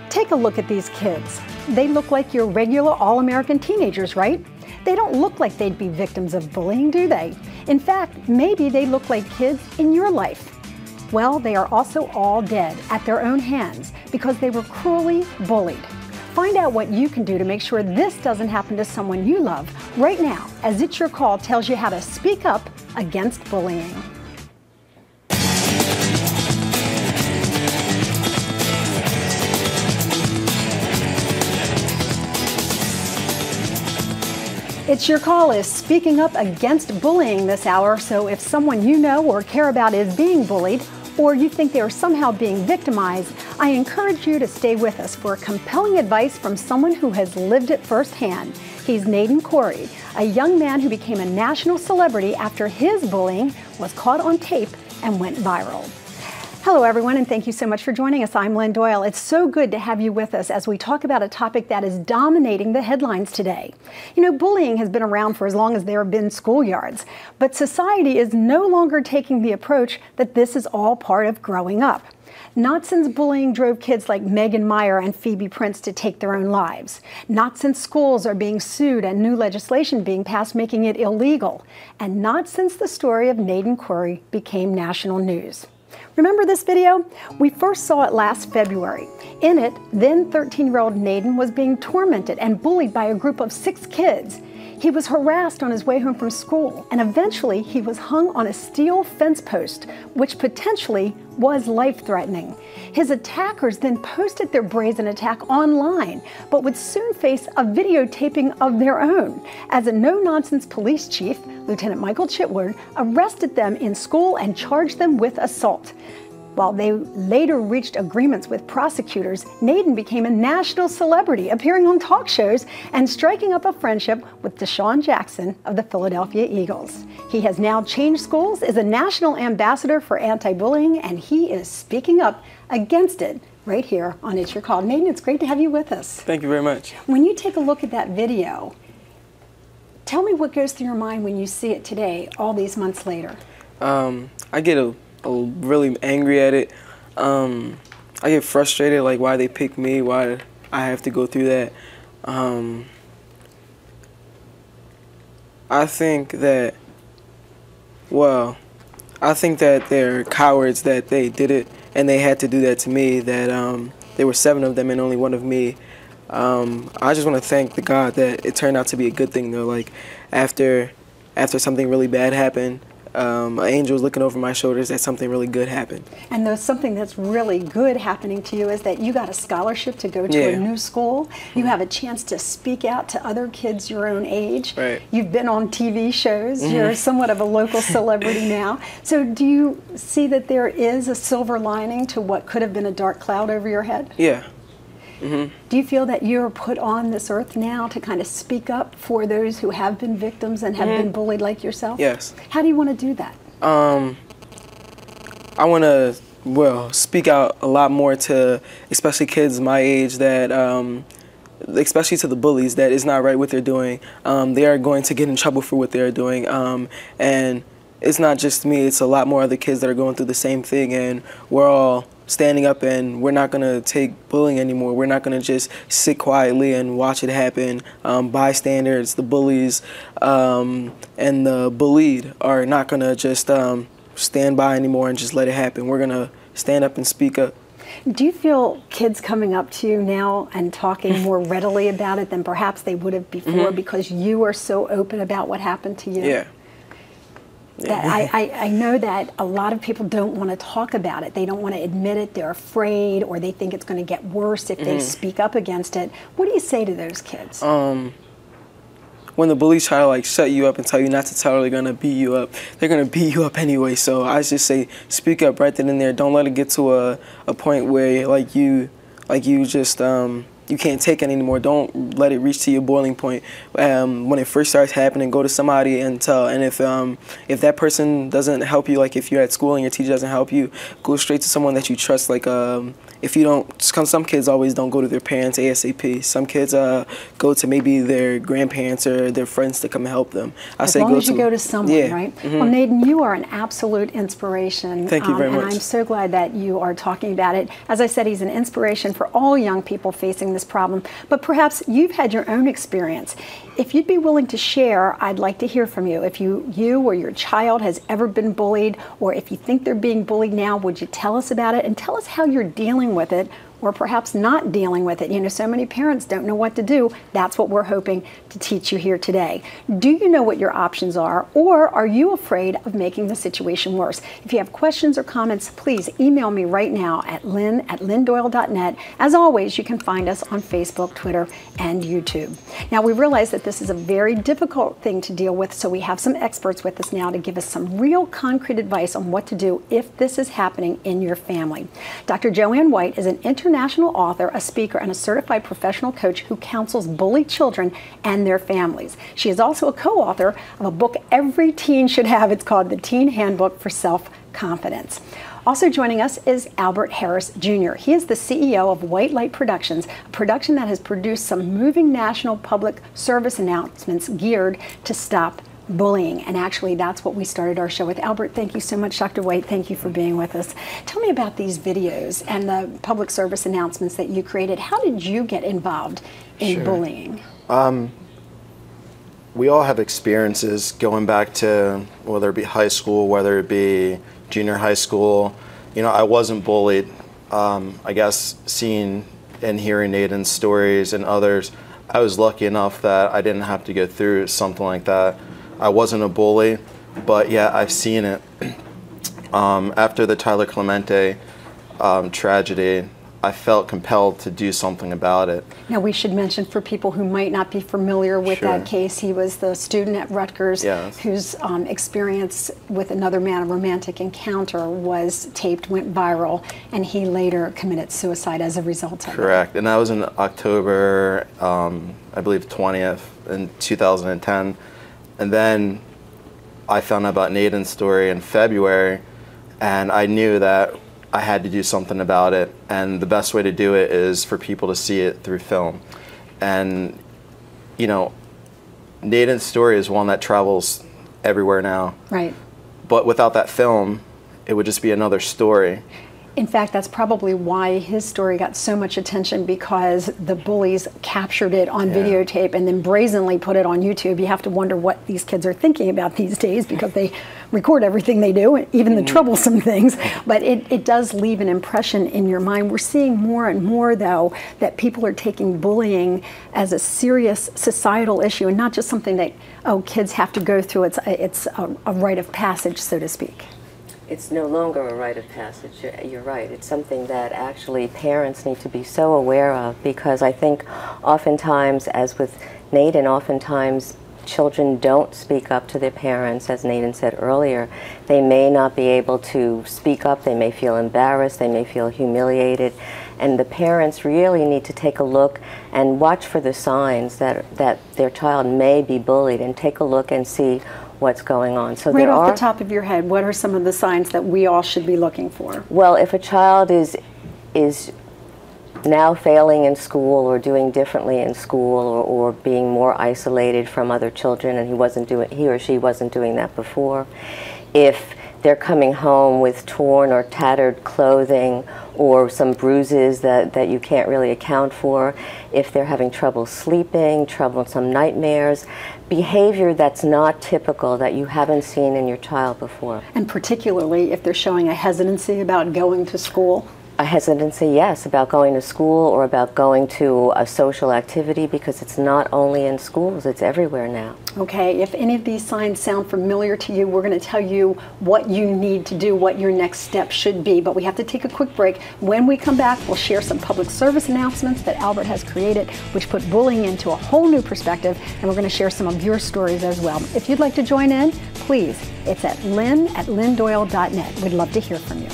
Take a look at these kids. They look like your regular all-American teenagers, right? They don't look like they'd be victims of bullying, do they? In fact, maybe they look like kids in your life. Well, they are also all dead at their own hands because they were cruelly bullied. Find out what you can do to make sure this doesn't happen to someone you love right now, as It's Your Call tells you how to speak up against bullying. It's Your Call is speaking up against bullying this hour, so if someone you know or care about is being bullied, or you think they are somehow being victimized, I encourage you to stay with us for compelling advice from someone who has lived it firsthand. He's Nadin Khoury, a young man who became a national celebrity after his bullying was caught on tape and went viral. Hello everyone, and thank you so much for joining us. I'm Lynn Doyle. It's so good to have you with us as we talk about a topic that is dominating the headlines today. You know, bullying has been around for as long as there have been schoolyards, but society is no longer taking the approach that this is all part of growing up. Not since bullying drove kids like Megan Meyer and Phoebe Prince to take their own lives. Not since schools are being sued and new legislation being passed making it illegal. And not since the story of Nadin Khoury became national news. Remember this video? We first saw it last February. In it, then 13-year-old Nadin was being tormented and bullied by a group of 6 kids. He was harassed on his way home from school, and eventually he was hung on a steel fence post, which potentially was life-threatening. His attackers then posted their brazen attack online, but would soon face a videotaping of their own, as a no-nonsense police chief, Lieutenant Michael Chitwood, arrested them in school and charged them with assault. While they later reached agreements with prosecutors, Nadin became a national celebrity, appearing on talk shows and striking up a friendship with Deshaun Jackson of the Philadelphia Eagles. He has now changed schools, is a national ambassador for anti-bullying, and he is speaking up against it right here on It's Your Call. Nadin, it's great to have you with us. Thank you very much. When you take a look at that video, tell me what goes through your mind when you see it today, all these months later. I get really angry at it. I get frustrated, like why they pick me, why I have to go through that. I think that, well, I think that they're cowards that they did it and they had to do that to me, that there were 7 of them and only 1 of me. I just want to thank the God that it turned out to be a good thing though. Like after something really bad happened, an angel was looking over my shoulders that something really good happened. And there's something that's really good happening to you is that you got a scholarship to go to a new school. You have a chance to speak out to other kids your own age. Right. You've been on TV shows. You're somewhat of a local celebrity now. So do you see that there is a silver lining to what could have been a dark cloud over your head? Yeah. Do you feel that you're put on this earth now to kind of speak up for those who have been victims and have been bullied like yourself? Yes. How do you want to do that? I want to, well, speak out a lot more to especially kids my age that, especially to the bullies, that is not right what they're doing. They are going to get in trouble for what they're doing. And it's not just me, it's a lot more other kids that are going through the same thing, and we're all standing up and we're not going to take bullying anymore. We're not going to just sit quietly and watch it happen. Bystanders, the bullies, and the bullied are not going to just stand by anymore and just let it happen. We're going to stand up and speak up. Do you feel kids coming up to you now and talking more readily about it than perhaps they would have before because you are so open about what happened to you? Yeah. That I know that a lot of people don't want to talk about it. They don't want to admit it. They're afraid, or they think it's going to get worse if they speak up against it. What do you say to those kids? When the bullies try to like shut you up and tell you not to tell, they're going to beat you up. They're going to beat you up anyway. So I just say speak up right then and there. Don't let it get to a point where like you just you can't take it anymore. Don't let it reach to your boiling point. When it first starts happening, go to somebody and tell. And if that person doesn't help you, like if you're at school and your teacher doesn't help you, go straight to someone that you trust. Like if you don't, some kids always don't go to their parents ASAP. Some kids go to maybe their grandparents or their friends to come and help them. As long as you go to someone, right? Mm-hmm. Well, Nadin, you are an absolute inspiration. Thank you very much. And I'm so glad that you are talking about it. As I said, he's an inspiration for all young people facing this problem. But perhaps you've had your own experience. If you'd be willing to share, I'd like to hear from you. If you or your child has ever been bullied, or if you think they're being bullied now, would you tell us about it and tell us how you're dealing with it, or perhaps not dealing with it. You know, so many parents don't know what to do. That's what we're hoping to teach you here today. Do you know what your options are, or are you afraid of making the situation worse? If you have questions or comments, please email me right now at lynn@lynndoyle.net. As always, you can find us on Facebook, Twitter, and YouTube. Now, we realize that this is a very difficult thing to deal with, so we have some experts with us now to give us some real concrete advice on what to do if this is happening in your family. Dr. Joanne White is an international author, a speaker, and a certified professional coach who counsels bullied children and their families. She is also a co-author of a book every teen should have. It's called The Teen Handbook for Self-Confidence. Also joining us is Albert Harris Jr. He is the CEO of White Light Productions, a production that has produced some moving national public service announcements geared to stop bullying. And actually, that's what we started our show with. Albert, thank you so much. Dr. White, thank you for being with us. Tell me about these videos and the public service announcements that you created. How did you get involved in bullying? We all have experiences going back to whether it be high school, whether it be junior high school. You know, I wasn't bullied. I guess seeing and hearing Nadin's stories and others, I was lucky enough that I didn't have to go through something like that. I wasn't a bully, but yeah, I've seen it. After the Tyler Clemente tragedy, I felt compelled to do something about it. Now, we should mention for people who might not be familiar with that case, he was the student at Rutgers whose experience with another man, a romantic encounter, was taped, went viral, and he later committed suicide as a result of it. Correct, and that was in October, I believe 20th in 2010. And then I found out about Nadin's story in February, and I knew that I had to do something about it. And the best way to do it is for people to see it through film. And, you know, Nadin's story is one that travels everywhere now. Right. But without that film, it would just be another story. In fact, that's probably why his story got so much attention, because the bullies captured it on videotape and then brazenly put it on YouTube. You have to wonder what these kids are thinking about these days, because they record everything they do, even the troublesome things. But it does leave an impression in your mind. We're seeing more and more, though, that people are taking bullying as a serious societal issue and not just something that, oh, kids have to go through. It's a rite of passage, so to speak. It's no longer a rite of passage. You're right. It's something that actually parents need to be so aware of, because I think oftentimes, as with Nadin, oftentimes children don't speak up to their parents. As Nadin said earlier, they may not be able to speak up. They may feel embarrassed. They may feel humiliated. And the parents really need to take a look and watch for the signs that their child may be bullied, and take a look and see what's going on. So right off the top of your head, what are some of the signs that we all should be looking for? Well, if a child is now failing in school, or doing differently in school, or being more isolated from other children, and he or she wasn't doing that before. If they're coming home with torn or tattered clothing, or some bruises that you can't really account for. If they're having trouble sleeping, some nightmares, behavior that's not typical, that you haven't seen in your child before. And particularly if they're showing a hesitancy about going to school. A hesitancy, yes, about going to school or about going to a social activity, because it's not only in schools, it's everywhere now. Okay, if any of these signs sound familiar to you, we're going to tell you what you need to do, what your next step should be. But we have to take a quick break. When we come back, we'll share some public service announcements that Albert has created, which put bullying into a whole new perspective, and we're going to share some of your stories as well. If you'd like to join in, please, it's at lynn@lynndoyle.net. We'd love to hear from you.